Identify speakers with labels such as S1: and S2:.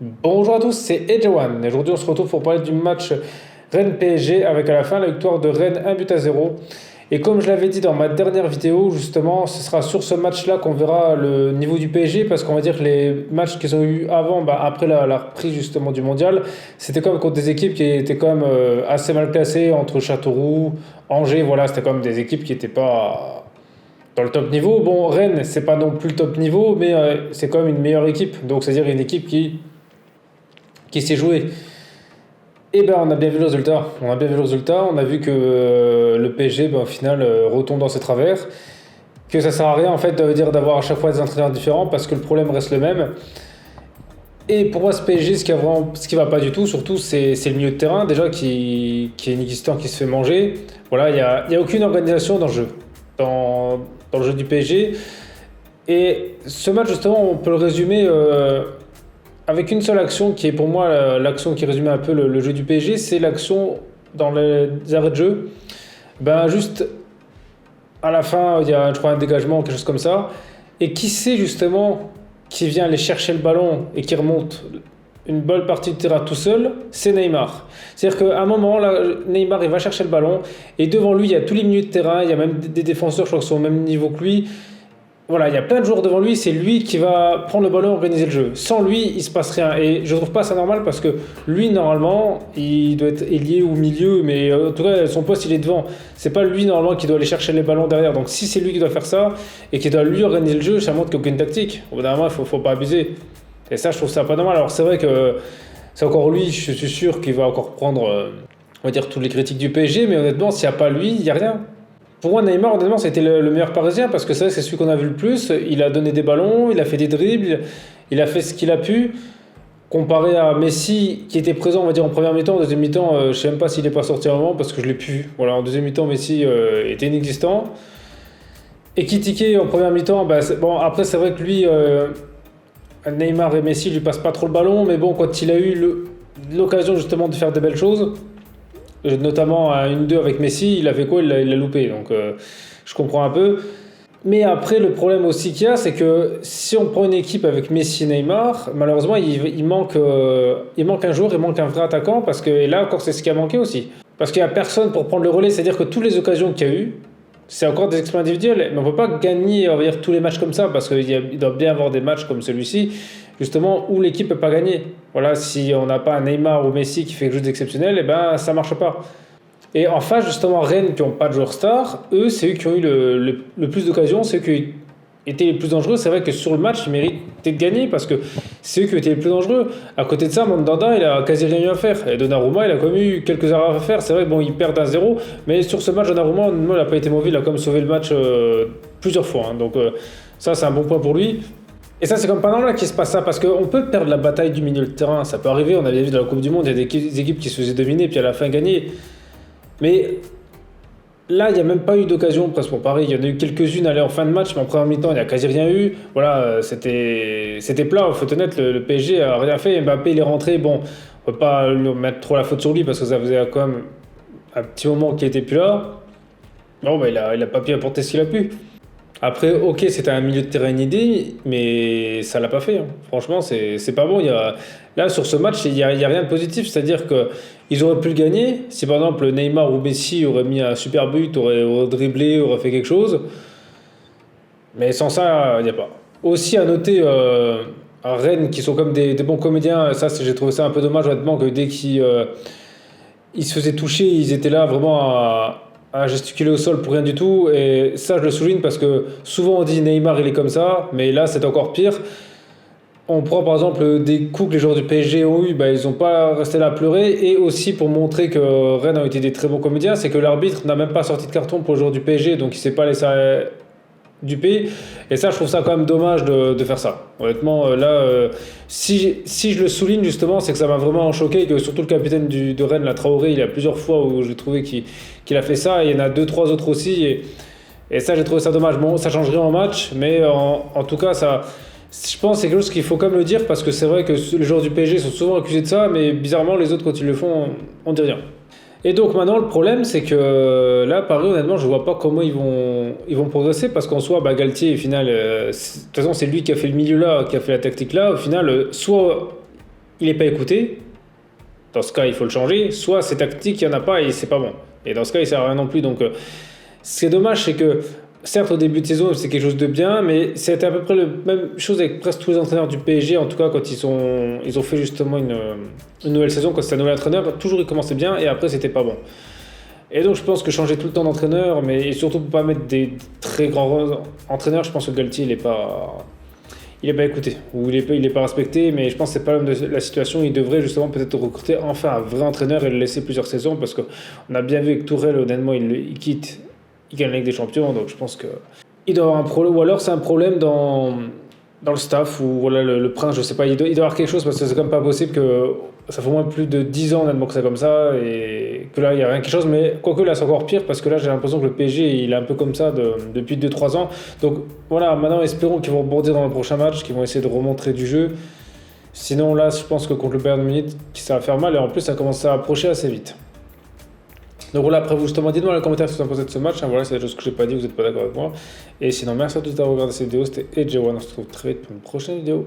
S1: Bonjour à tous, c'est Edjawan. Aujourd'hui, on se retrouve pour parler du match Rennes-PSG avec à la fin la victoire de Rennes 1-0. Et comme je l'avais dit dans ma dernière vidéo, justement, ce sera sur ce match-là qu'on verra le niveau du PSG parce qu'on va dire que les matchs qu'ils ont eu avant, après la reprise justement du mondial, c'était quand même contre des équipes qui étaient quand même assez mal classées entre Châteauroux, Angers, voilà, c'était quand même des équipes qui n'étaient pas dans le top niveau. Bon, Rennes, c'est pas non plus le top niveau, mais c'est quand même une meilleure équipe. Donc, c'est-à-dire une équipe qui s'est joué. Et ben on a bien vu le résultat. On a bien vu le résultat. On a vu que le PSG, au final, retombe dans ses travers. Que ça sert à rien en fait de dire d'avoir à chaque fois des entraîneurs différents parce que le problème reste le même. Et pour moi, ce PSG, ce qui va pas du tout, surtout, c'est le milieu de terrain déjà qui est inexistant, qui se fait manger. Voilà, il y a aucune organisation dans le jeu, dans le jeu du PSG. Et ce match, justement, on peut le résumer avec une seule action qui est pour moi l'action qui résume un peu le jeu du PSG, c'est l'action dans les arrêts de jeu. Juste à la fin, il y a je crois un dégagement, quelque chose comme ça. Et qui c'est justement qui vient aller chercher le ballon et qui remonte une bonne partie du terrain tout seul, c'est Neymar. C'est-à-dire qu'à un moment, là, Neymar il va chercher le ballon et devant lui, il y a tous les milieux de terrain, il y a même des défenseurs, je crois, qui sont au même niveau que lui. Voilà, il y a plein de joueurs devant lui, c'est lui qui va prendre le ballon et organiser le jeu. Sans lui, il se passe rien. Et je trouve pas ça normal parce que lui, normalement, il doit être ailier ou milieu, mais en tout cas, son poste, il est devant. C'est pas lui, normalement, qui doit aller chercher les ballons derrière. Donc si c'est lui qui doit faire ça et qui doit lui organiser le jeu, ça montre qu'il n'y a aucune tactique. Au bout d'un moment, faut pas abuser. Et ça, je trouve ça pas normal. Alors c'est vrai que c'est encore lui, je suis sûr qu'il va encore prendre, on va dire, toutes les critiques du PSG, mais honnêtement, s'il n'y a pas lui, il n'y a rien. Pour moi, Neymar, honnêtement, c'était le meilleur parisien parce que c'est vrai que c'est celui qu'on a vu le plus. Il a donné des ballons, il a fait des dribbles, il a fait ce qu'il a pu. Comparé à Messi, qui était présent, on va dire, en première mi-temps, en deuxième mi-temps, je ne sais même pas s'il n'est pas sorti à un moment parce que je ne l'ai plus vu. Voilà, en deuxième mi-temps, Messi était inexistant. Et Kitike en première mi-temps, bon, après, c'est vrai que lui, Neymar et Messi lui passent pas trop le ballon, mais bon, quand il a eu l'occasion justement de faire des belles choses, notamment à 1-2 avec Messi, il a fait quoi? Il l'a loupé, donc je comprends un peu. Mais après, le problème aussi qu'il y a, c'est que si on prend une équipe avec Messi et Neymar, malheureusement, il manque un joueur, il manque un vrai attaquant, parce que et là encore, c'est ce qui a manqué aussi. Parce qu'il n'y a personne pour prendre le relais, c'est-à-dire que toutes les occasions qu'il y a eu, c'est encore des exploits individuels, mais on ne peut pas gagner, on va dire, tous les matchs comme ça, parce qu'il doit bien y avoir des matchs comme celui-ci, justement, où l'équipe ne peut pas gagner. Voilà, si on n'a pas un Neymar ou Messi qui fait quelque chose d'exceptionnel, et ben ça ne marche pas. Et en face, justement, Rennes, qui n'ont pas de joueurs stars, eux, c'est eux qui ont eu le plus d'occasions, c'est eux qui étaient les plus dangereux. C'est vrai que sur le match, ils méritaient de gagner parce que c'est eux qui étaient les plus dangereux. À côté de ça, Mandanda, il a quasi rien eu à faire. Et Donnarumma, il a quand même eu quelques erreurs à faire. C'est vrai, bon, ils perdent 1-0, mais sur ce match, Donnarumma, honnêtement, il n'a pas été mauvais. Il a quand même sauvé le match plusieurs fois. Donc ça, c'est un bon point pour lui. Et ça, c'est comme pas normal qu'il se passe ça, parce qu'on peut perdre la bataille du milieu de terrain. Ça peut arriver, on avait vu dans la Coupe du Monde, il y a des équipes qui se faisaient dominer, puis à la fin gagner. Mais là, il n'y a même pas eu d'occasion presque pour Paris. Il y en a eu quelques-unes en fin de match, mais en première mi-temps, il n'y a quasi rien eu. Voilà, c'était plat, il faut être honnête, le PSG a rien fait. Mbappé, il est rentré. Bon, on ne peut pas lui mettre trop la faute sur lui parce que ça faisait quand même un petit moment qu'il n'était plus là. Non, il a pas pu apporter ce qu'il a pu. Après, ok, c'était un milieu de terrain idée, mais ça l'a pas fait, hein. Franchement, c'est pas bon. Là, sur ce match, il y a rien de positif. C'est-à-dire qu'ils auraient pu le gagner si, par exemple, Neymar ou Messi auraient mis un super but, auraient dribblé, auraient fait quelque chose. Mais sans ça, il n'y a pas. Aussi à noter à Rennes, qui sont comme des bons comédiens. Ça, j'ai trouvé ça un peu dommage, honnêtement, que dès qu'ils ils se faisaient toucher, ils étaient là vraiment à gesticuler au sol pour rien du tout. Et ça, je le souligne parce que souvent on dit Neymar, il est comme ça, mais là, c'est encore pire. On prend par exemple des coups que les joueurs du PSG ont eu, ils n'ont pas resté là à pleurer. Et aussi pour montrer que Rennes a été des très bons comédiens, c'est que l'arbitre n'a même pas sorti de carton pour le joueur du PSG, donc il ne s'est pas laissé duper. Et ça, je trouve ça quand même dommage de faire ça. Honnêtement, là, si je le souligne justement, c'est que ça m'a vraiment choqué, que surtout le capitaine de Rennes, la Traoré, il y a plusieurs fois où j'ai trouvé qu'il a fait ça, et il y en a deux, trois autres aussi. Et ça, j'ai trouvé ça dommage. Bon, ça change rien en match, mais en tout cas, ça, je pense que c'est quelque chose qu'il faut quand même le dire, parce que c'est vrai que les joueurs du PSG sont souvent accusés de ça, mais bizarrement, les autres, quand ils le font, on dit rien. Et donc maintenant, le problème, c'est que là, Paris, honnêtement, je vois pas comment ils vont progresser, parce qu'en soi, Galtier, au final, de toute façon, c'est lui qui a fait le milieu là, qui a fait la tactique là. Au final, soit il n'est pas écouté, dans ce cas, il faut le changer, soit c'est tactique, il n'y en a pas et c'est pas bon. Et dans ce cas, il ne sert à rien non plus. Donc, ce qui est dommage, c'est que, certes, au début de saison, c'est quelque chose de bien, mais c'était à peu près la même chose avec presque tous les entraîneurs du PSG, en tout cas, quand ils ont fait justement une nouvelle saison, quand c'était un nouvel entraîneur, toujours il commençait bien et après, c'était pas bon. Et donc, je pense que changer tout le temps d'entraîneur, mais et surtout pour pas mettre des très grands entraîneurs, je pense que Galtier, il est pas écouté, ou il est pas respecté, mais je pense que c'est pas l'homme de la situation. Il devrait justement peut-être recruter enfin un vrai entraîneur et le laisser plusieurs saisons, parce qu'on a bien vu que Tourelle, honnêtement, il quitte, il gagne la Ligue des Champions, donc je pense que il doit avoir un problème, ou alors c'est un problème dans le staff, ou voilà, le prince, je sais pas, il doit avoir quelque chose, parce que c'est quand même pas possible que ça fait au moins plus de 10 ans honnêtement que c'est comme ça, et que là il y a rien quelque chose, mais quoique là c'est encore pire, parce que là j'ai l'impression que le PSG il est un peu comme ça depuis 2-3 ans, donc voilà, maintenant espérons qu'ils vont rebondir dans le prochain match, qu'ils vont essayer de remontrer du jeu, sinon là je pense que contre le Bayern Munich ça va faire mal, et en plus ça commence à approcher assez vite. Donc voilà, après vous justement, dites-moi dans les commentaires ce que vous en pensez de ce match, hein, voilà, c'est des choses que j'ai pas dit, vous n'êtes pas d'accord avec moi, et sinon merci à tous d'avoir regardé cette vidéo, c'était EdgeOne, on se retrouve très vite pour une prochaine vidéo.